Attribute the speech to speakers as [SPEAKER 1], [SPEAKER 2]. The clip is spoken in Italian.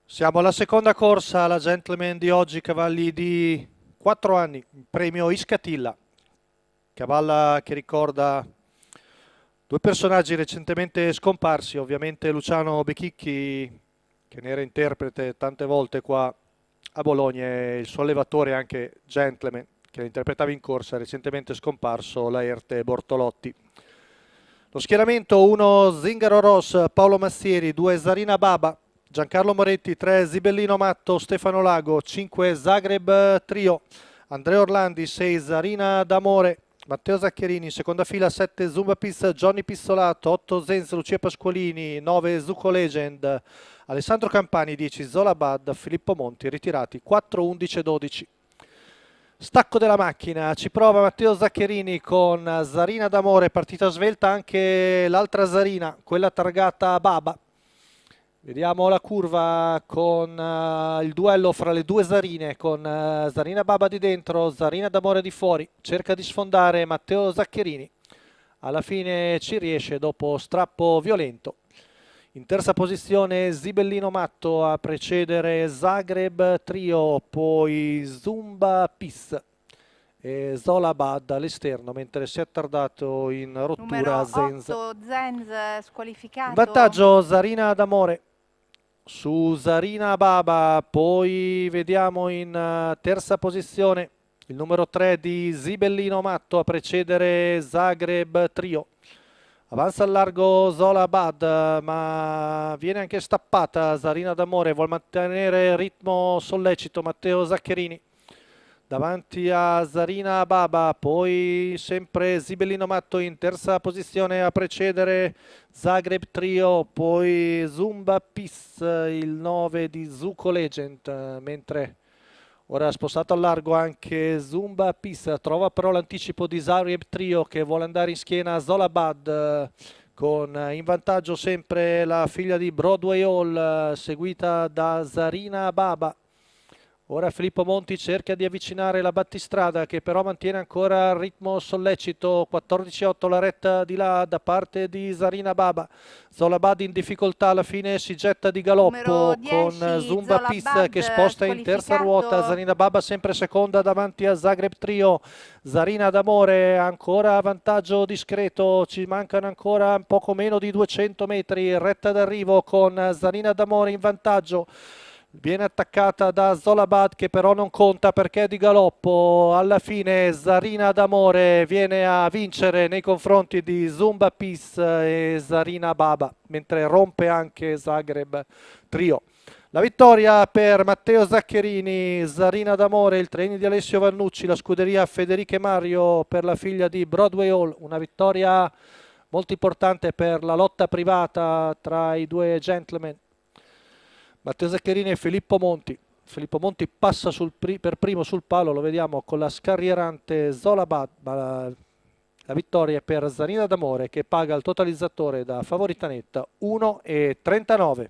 [SPEAKER 1] Siamo alla seconda corsa, la Gentleman di oggi, cavalli di 4 anni, premio Iscatilla, cavalla che ricorda due personaggi recentemente scomparsi, ovviamente Luciano Bechicchi, che ne era interprete tante volte qua a Bologna, e il suo allevatore anche Gentleman, che la interpretava in corsa, recentemente scomparso, Laerte Bortolotti. Lo schieramento: 1 Zingaro Ross, Paolo Massieri; 2 Zarina Baba, Giancarlo Moretti; 3 Zibellino Matto, Stefano Lago; 5 Zagreb Trio, Andrea Orlandi; 6 Zarina d'Amore, Matteo Zaccherini; in seconda fila 7 Zumba Piss, Johnny Pissolato; 8 Zenz, Lucia Pasqualini; 9 Zucco Legend, Alessandro Campani; 10 Zola Bad, Filippo Monti. Ritirati 4, 11 e 12. Stacco della macchina, ci prova Matteo Zaccherini con Zarina d'Amore, partita svelta anche l'altra Zarina, quella targata Baba. Vediamo la curva con il duello fra le due Zarine, con Zarina Baba di dentro, Zarina d'Amore di fuori. Cerca di sfondare Matteo Zaccherini, alla fine ci riesce dopo strappo violento. In terza posizione Zibellino Matto a precedere Zagreb Trio, poi Zumba Pis e Zola Bad all'esterno, mentre si è attardato in rottura
[SPEAKER 2] Numero
[SPEAKER 1] Zenz.
[SPEAKER 2] 8 Zenz
[SPEAKER 1] In
[SPEAKER 2] squalificato.
[SPEAKER 1] vantaggio Zarina d'Amore su Zarina Baba, poi vediamo in terza posizione il numero 3 di Zibellino Matto a precedere Zagreb Trio. Avanza al largo Zola Bad, ma viene anche stappata Zarina d'Amore, vuol mantenere ritmo sollecito Matteo Zaccherini. Davanti a Zarina Baba, poi sempre Zibellino Matto in terza posizione a precedere Zagreb Trio, poi Zumba Pis, il 9 di Zucco Legend, mentre ora spostato al largo anche Zumba Pis, trova però l'anticipo di Zagreb Trio che vuole andare in schiena a Zola Bad, con in vantaggio sempre la figlia di Broadway Hall, seguita da Zarina Baba. Ora Filippo Monti cerca di avvicinare la battistrada, che però mantiene ancora il ritmo sollecito. 14-8 la retta di là da parte di Zarina Baba. Zola Bad in difficoltà, alla fine si getta di
[SPEAKER 2] Numero
[SPEAKER 1] galoppo con
[SPEAKER 2] 10
[SPEAKER 1] Zumba
[SPEAKER 2] Zola
[SPEAKER 1] Pis che
[SPEAKER 2] Bad
[SPEAKER 1] sposta in terza ruota.
[SPEAKER 2] squalificato.
[SPEAKER 1] Zarina Baba sempre seconda davanti a Zagreb Trio. Zarina d'Amore ancora a vantaggio discreto, ci mancano ancora poco meno di 200 metri, retta d'arrivo con Zarina d'Amore in vantaggio. Viene attaccata da Zolabad che però non conta perché è di galoppo. Alla fine Zarina d'Amore viene a vincere nei confronti di Zumba Peace e Zarina Baba, mentre rompe anche Zagreb Trio. La vittoria per Matteo Zaccherini, Zarina d'Amore, il treni di Alessio Vannucci, la scuderia Federiche Mario per la figlia di Broadway Hall. Una vittoria molto importante per la lotta privata tra i due gentleman. Matteo Zaccherini e Filippo Monti. Filippo Monti passa per primo sul palo, lo vediamo con la scarrierante Zola Bad, ma la vittoria è per Zarina d'Amore che paga il totalizzatore da favorita netta 1,39.